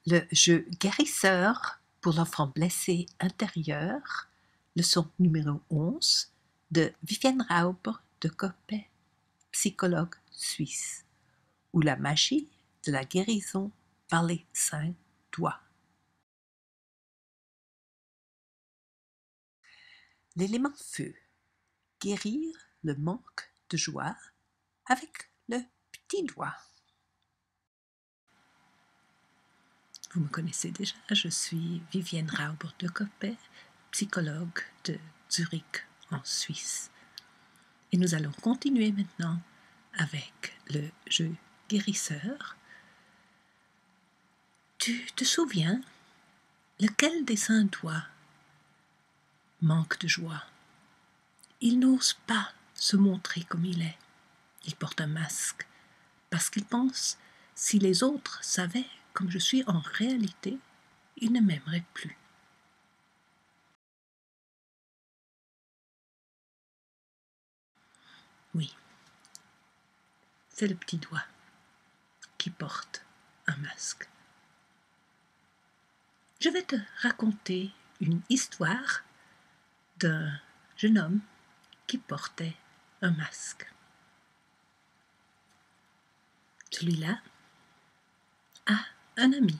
Le jeu guérisseur pour l'enfant blessé intérieur, leçon numéro 11 de Viviane Rauber de Coppet, psychologue suisse, ou la magie de la guérison par les 5 doigts. L'élément feu, guérir le manque de joie avec le petit doigt. Vous me connaissez déjà, je suis Viviane Rauber de Coppet, psychologue de Zurich en Suisse. Et nous allons continuer maintenant avec le jeu guérisseur. Tu te souviens lequel des 5 doigts manque de joie? Il n'ose pas se montrer comme il est. Il porte un masque parce qu'il pense si les autres savaient comme je suis en réalité, ils ne m'aimeraient plus. Oui, c'est le petit doigt qui porte un masque. Je vais te raconter une histoire d'un jeune homme qui portait un masque. Celui-là a un ami.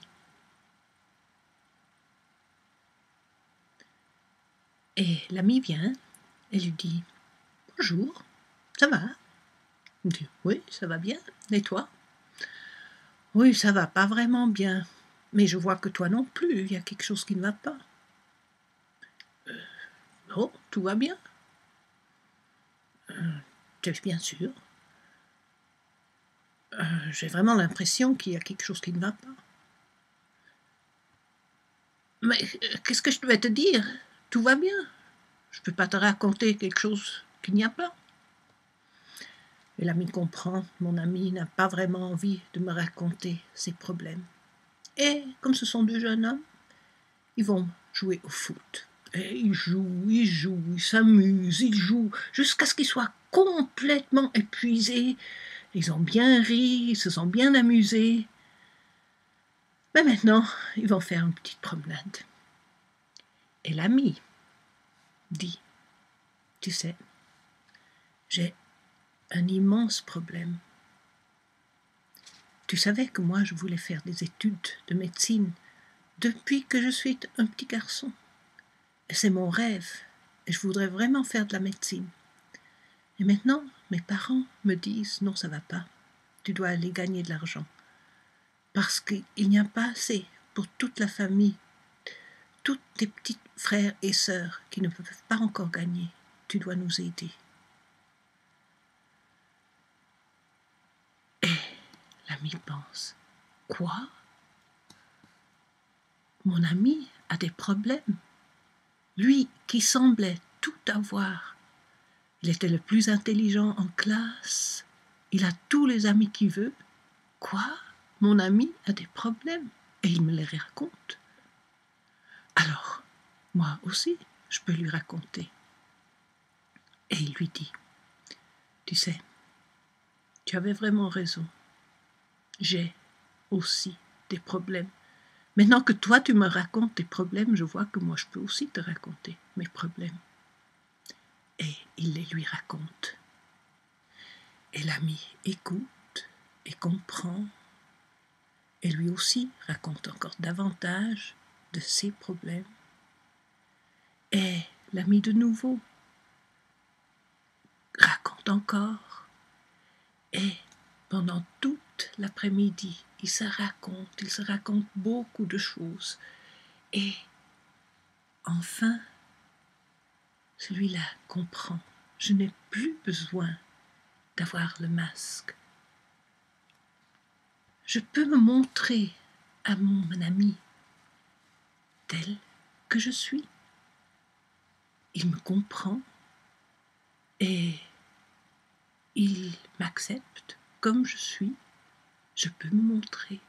Et l'ami vient et lui dit « Bonjour, ça va ?» Il dit « Oui, ça va bien. Et toi ?»« Oui, ça va pas vraiment bien. Mais je vois que toi non plus, il y a quelque chose qui ne va pas. » Non, tout va bien. T'es bien sûr. J'ai vraiment l'impression qu'il y a quelque chose qui ne va pas. Mais qu'est-ce que je devais te dire? Tout va bien. Je ne peux pas te raconter quelque chose qu'il n'y a pas. Et l'ami comprend, mon ami n'a pas vraiment envie de me raconter ses problèmes. Et comme ce sont 2 jeunes hommes, ils vont jouer au foot. Et ils s'amusent, ils jouent, jusqu'à ce qu'ils soient complètement épuisés. Ils ont bien ri, ils se sont bien amusés. Mais maintenant, ils vont faire une petite promenade. Et l'ami dit, tu sais, j'ai un immense problème. Tu savais que moi, je voulais faire des études de médecine depuis que je suis un petit garçon. Et c'est mon rêve. Et je voudrais vraiment faire de la médecine. Et maintenant, mes parents me disent, non, ça ne va pas. Tu dois aller gagner de l'argent. Parce qu'il n'y a pas assez pour toute la famille, tous tes petits frères et sœurs qui ne peuvent pas encore gagner. Tu dois nous aider. Et l'ami pense, quoi? Mon ami a des problèmes. Lui qui semblait tout avoir. Il était le plus intelligent en classe. Il a tous les amis qu'il veut. Quoi? Mon ami a des problèmes. Et il me les raconte. Alors, moi aussi, je peux lui raconter. Et il lui dit, tu sais, tu avais vraiment raison. J'ai aussi des problèmes. Maintenant que toi, tu me racontes tes problèmes, je vois que moi, je peux aussi te raconter mes problèmes. Et il les lui raconte. Et l'ami écoute et comprend. Et lui aussi raconte encore davantage de ses problèmes. Et l'ami de nouveau raconte encore. Et pendant toute l'après-midi, il se raconte beaucoup de choses. Et enfin, celui-là comprend. Je n'ai plus besoin d'avoir le masque. Je peux me montrer à mon ami tel que je suis. Il me comprend et il m'accepte comme je suis. Je peux me montrer.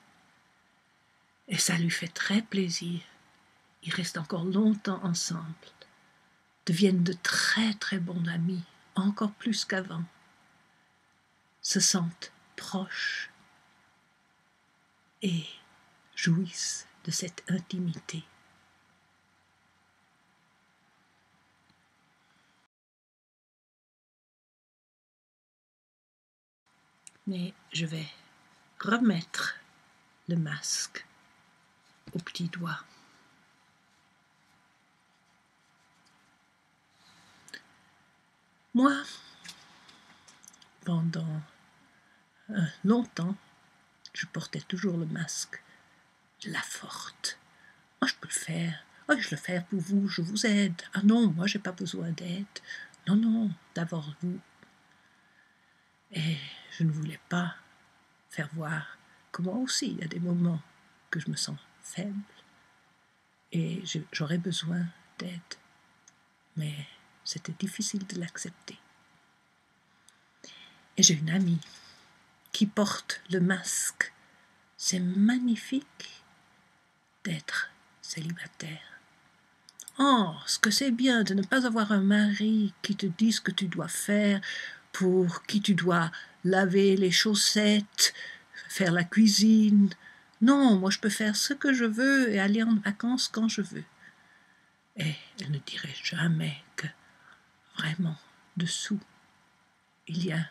Et ça lui fait très plaisir. Ils restent encore longtemps ensemble, deviennent de très très bons amis, encore plus qu'avant, se sentent proches. Et jouissent de cette intimité. Mais je vais remettre le masque au petit doigt. Moi, pendant longtemps, je portais toujours le masque de la forte. « Oh, je peux le faire. Oh, je le fais pour vous, je vous aide. Ah non, moi, j'ai pas besoin d'aide. Non, non, d'abord vous. » Et je ne voulais pas faire voir que moi aussi, il y a des moments que je me sens faible et j'aurais besoin d'aide. Mais c'était difficile de l'accepter. Et j'ai une amie qui porte le masque. C'est magnifique d'être célibataire. Oh, ce que c'est bien de ne pas avoir un mari qui te dit ce que tu dois faire, pour qui tu dois laver les chaussettes, faire la cuisine. Non, moi je peux faire ce que je veux et aller en vacances quand je veux. Et elle ne dirait jamais que vraiment dessous, il y a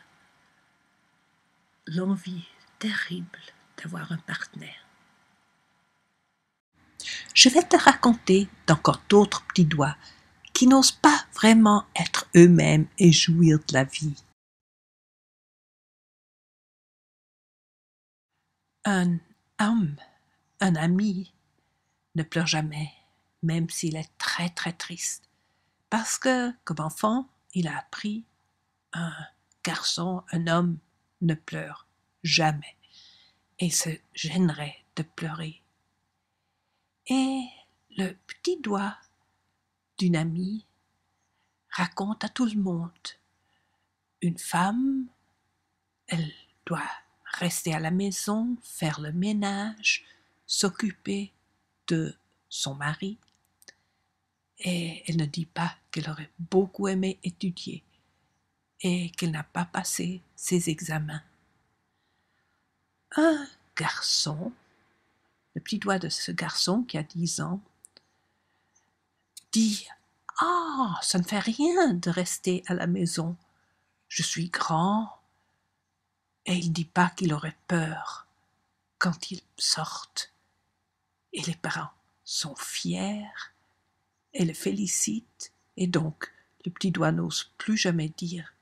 l'envie terrible d'avoir un partenaire. Je vais te raconter d'encore d'autres petits doigts qui n'osent pas vraiment être eux-mêmes et jouir de la vie. Un homme, un ami, ne pleure jamais, même s'il est très très triste, parce que, comme enfant, il a appris un garçon, un homme ne pleure jamais et se gênerait de pleurer. Et le petit doigt d'une amie raconte à tout le monde. Une femme, elle doit rester à la maison, faire le ménage, s'occuper de son mari. Et elle ne dit pas qu'elle aurait beaucoup aimé étudier et qu'elle n'a pas passé ses examens. Un garçon, le petit doigt de ce garçon qui a 10 ans, dit « Ah, ça ne fait rien de rester à la maison. Je suis grand. » Et il ne dit pas qu'il aurait peur quand ils sortent. Et les parents sont fiers et le félicitent. Et donc, le petit doigt n'ose plus jamais dire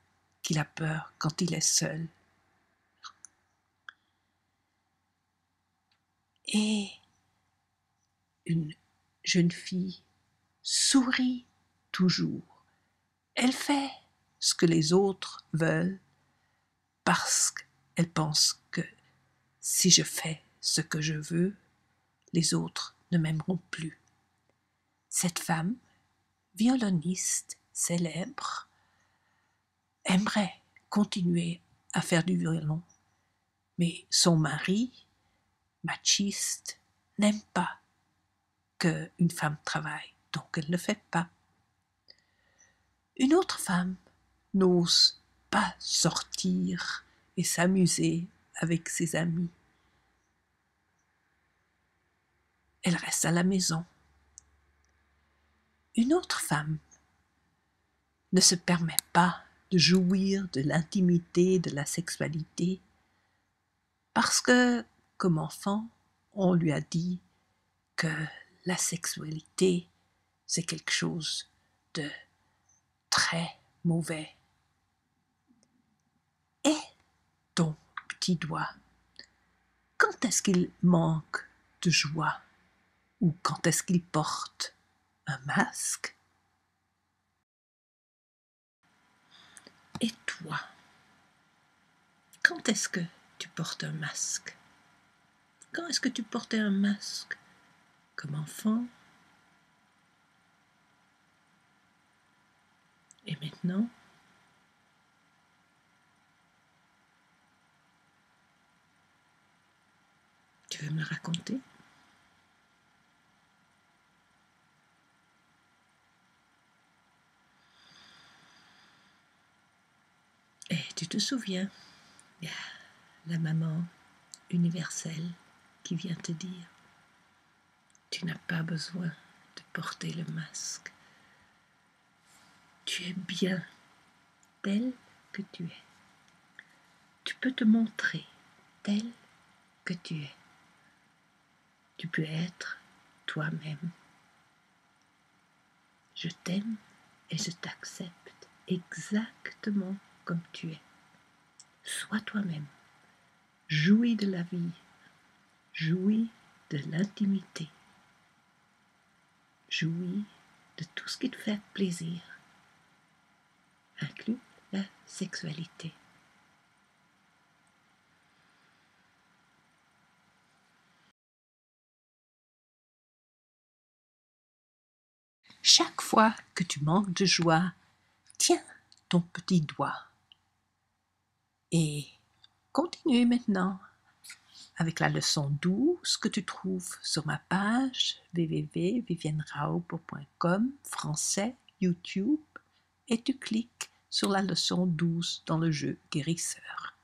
qu'il a peur quand il est seul. Et une jeune fille sourit toujours. Elle fait ce que les autres veulent parce qu'elle pense que si je fais ce que je veux, les autres ne m'aimeront plus. Cette femme, violoniste célèbre, aimerait continuer à faire du violon, mais son mari, machiste, n'aime pas qu'une femme travaille, donc elle ne le fait pas. Une autre femme n'ose pas sortir et s'amuser avec ses amis. Elle reste à la maison. Une autre femme ne se permet pas de jouir de l'intimité, de la sexualité, parce que, comme enfant, on lui a dit que la sexualité, c'est quelque chose de très mauvais. Et ton petit doigt, quand est-ce qu'il manque de joie ou quand est-ce qu'il porte un masque? Et toi, quand est-ce que tu portes un masque? Quand est-ce que tu portais un masque? Comme enfant? Et maintenant? Tu veux me le raconter? Et tu te souviens, il y a la maman universelle qui vient te dire Tu n'as pas besoin de porter le masque. Tu es bien tel que tu es. Tu peux te montrer tel que tu es. Tu peux être toi-même. Je t'aime et je t'accepte exactement comme tu es. Sois toi-même. Jouis de la vie. Jouis de l'intimité. Jouis de tout ce qui te fait plaisir, inclus la sexualité. Chaque fois que tu manques de joie, tiens ton petit doigt et continue maintenant avec la leçon 12 que tu trouves sur ma page www.viviennerauber.com français YouTube et tu cliques sur la leçon 12 dans le jeu guérisseur.